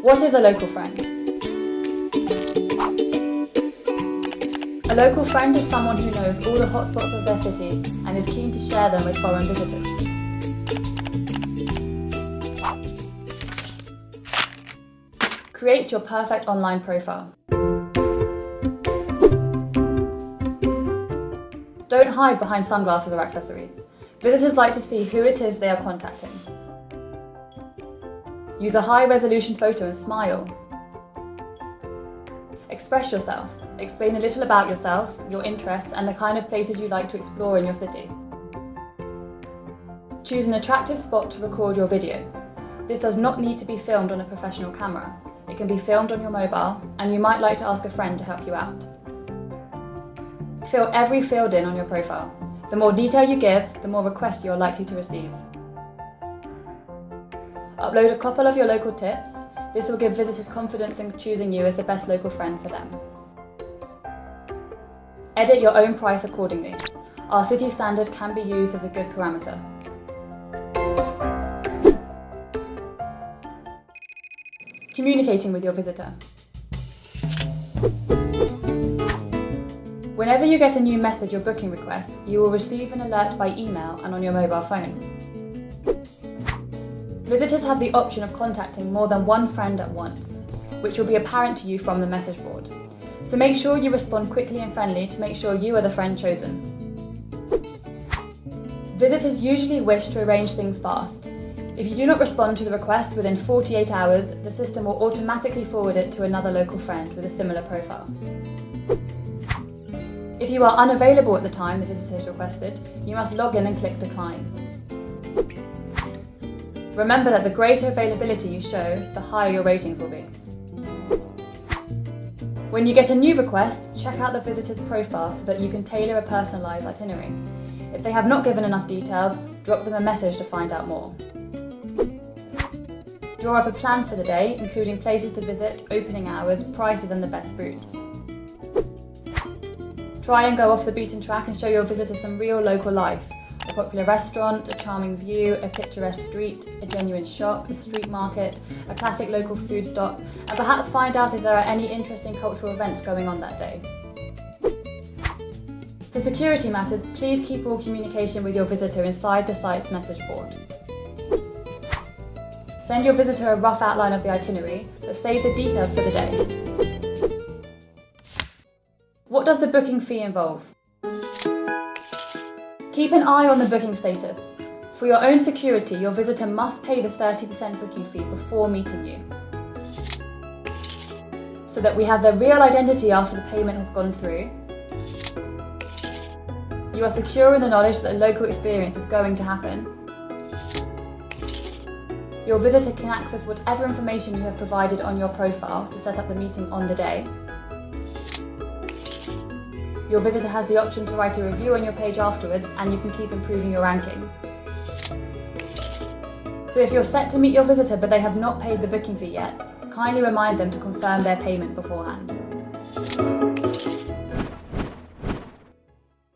What is a local friend? A local friend is someone who knows all the hotspots of their city and is keen to share them with foreign visitors. Create your perfect online profile. Don't hide behind sunglasses or accessories. Visitors like to see who it is they are contacting. Use a high-resolution photo and smile. Express yourself. Explain a little about yourself, your interests, and the kind of places you like to explore in your city. Choose an attractive spot to record your video. This does not need to be filmed on a professional camera. It can be filmed on your mobile, and you might like to ask a friend to help you out. Fill every field in on your profile. The more detail you give, the more requests you are likely to receive. Upload a couple of your local tips. This will give visitors confidence in choosing you as the best local friend for them. Edit your own price accordingly. Our city standard can be used as a good parameter. Communicating with your visitor. Whenever you get a new message or booking request, you will receive an alert by email and on your mobile phone. Visitors have the option of contacting more than one friend at once, which will be apparent to you from the message board. So make sure you respond quickly and friendly to make sure you are the friend chosen. Visitors usually wish to arrange things fast. If you do not respond to the request within 48 hours, the system will automatically forward it to another local friend with a similar profile. If you are unavailable at the time the visitor has requested, you must log in and click Decline. Remember that the greater availability you show, the higher your ratings will be. When you get a new request, check out the visitor's profile so that you can tailor a personalised itinerary. If they have not given enough details, drop them a message to find out more. Draw up a plan for the day, including places to visit, opening hours, prices and the best routes. Try and go off the beaten track and show your visitors some real local life. A popular restaurant, a charming view, a picturesque street, a genuine shop, a street market, a classic local food stop, and perhaps find out if there are any interesting cultural events going on that day. For security matters, please keep all communication with your visitor inside the site's message board. Send your visitor a rough outline of the itinerary, but save the details for the day. What does the booking fee involve? Keep an eye on the booking status. For your own security, your visitor must pay the 30% booking fee before meeting you, so that we have their real identity after the payment has gone through. You are secure in the knowledge that a local experience is going to happen. Your visitor can access whatever information you have provided on your profile to set up the meeting on the day. Your visitor has the option to write a review on your page afterwards, and you can keep improving your ranking. So if you're set to meet your visitor but they have not paid the booking fee yet, kindly remind them to confirm their payment beforehand.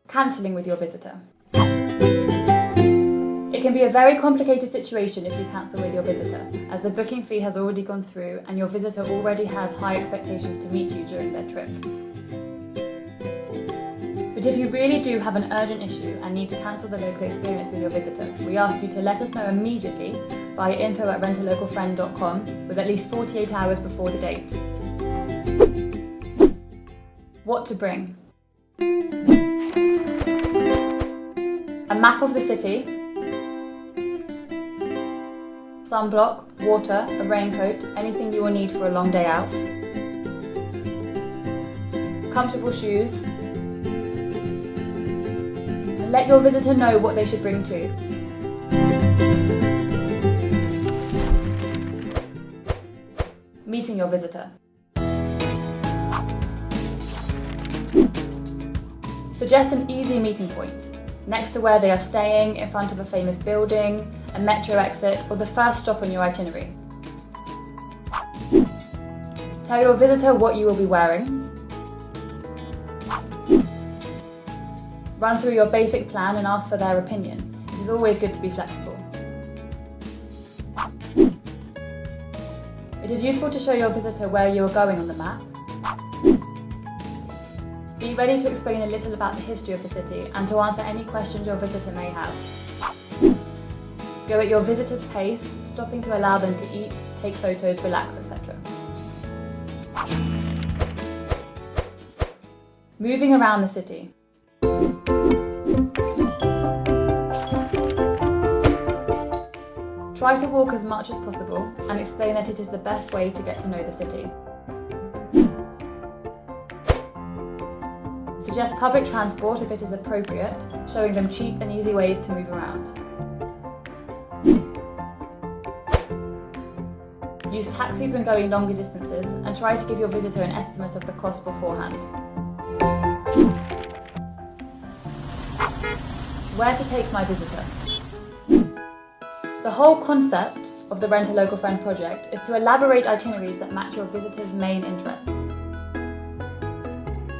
Cancelling with your visitor. It can be a very complicated situation if you cancel with your visitor, as the booking fee has already gone through and your visitor already has high expectations to meet you during their trip. But if you really do have an urgent issue and need to cancel the local experience with your visitor, we ask you to let us know immediately via info@rentalocalfriend.com with at least 48 hours before the date. What to bring? A map of the city, sunblock, water, a raincoat, anything you will need for a long day out, comfortable shoes, and let your visitor know what they should bring too. Meeting your visitor. Suggest an easy meeting point, next to where they are staying, in front of a famous building, a metro exit, or the first stop on your itinerary. Tell your visitor what you will be wearing. Run through your basic plan and ask for their opinion. It is always good to be flexible. It is useful to show your visitor where you are going on the map. Be ready to explain a little about the history of the city and to answer any questions your visitor may have. Go at your visitor's pace, stopping to allow them to eat, take photos, relax, etc. Moving around the city. Try to walk as much as possible and explain that it is the best way to get to know the city. Suggest public transport if it is appropriate, showing them cheap and easy ways to move around. Use taxis when going longer distances and try to give your visitor an estimate of the cost beforehand. Where to take my visitor? The whole concept of the Rent a Local Friend project is to elaborate itineraries that match your visitor's main interests.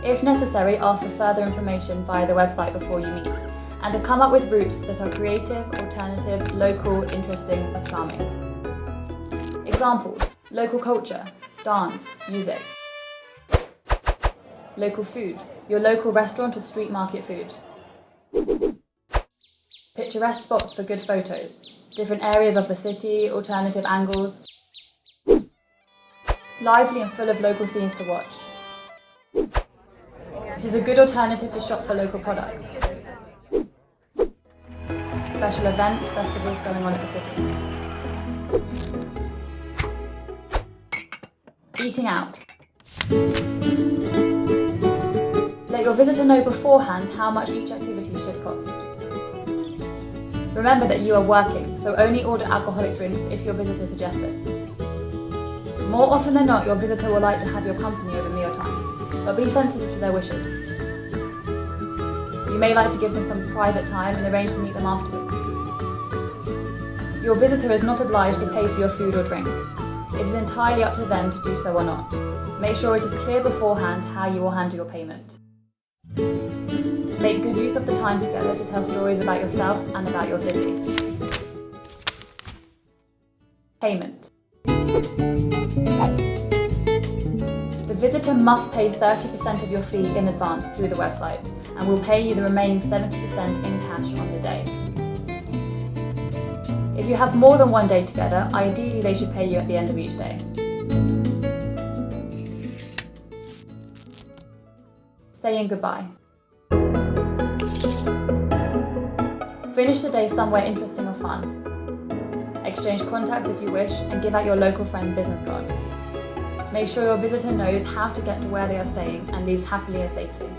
If necessary, ask for further information via the website before you meet, and to come up with routes that are creative, alternative, local, interesting, and charming. Examples: local culture, dance, music. Local food, your local restaurant or street market food. Picturesque spots for good photos, different areas of the city, alternative angles. Lively and full of local scenes to watch. It is a good alternative to shop for local products. Special events, festivals going on at the city. Eating out. Let your visitor know beforehand how much each activity should cost. Remember that you are working, so only order alcoholic drinks if your visitor suggests it. More often than not, your visitor will like to have your company over mealtimes, but be sensitive to their wishes. You may like to give them some private time and arrange to meet them afterwards. Your visitor is not obliged to pay for your food or drink. It is entirely up to them to do so or not. Make sure it is clear beforehand how you will handle your payment. Make good use of the time together to tell stories about yourself and about your city. Payment. The visitor must pay 30% of your fee in advance through the website and will pay you the remaining 70% in cash on the day. If you have more than one day together, ideally they should pay you at the end of each day. Saying goodbye. Finish the day somewhere interesting or fun. Exchange contacts if you wish and give out your local friend business card. Make sure your visitor knows how to get to where they are staying and leaves happily and safely.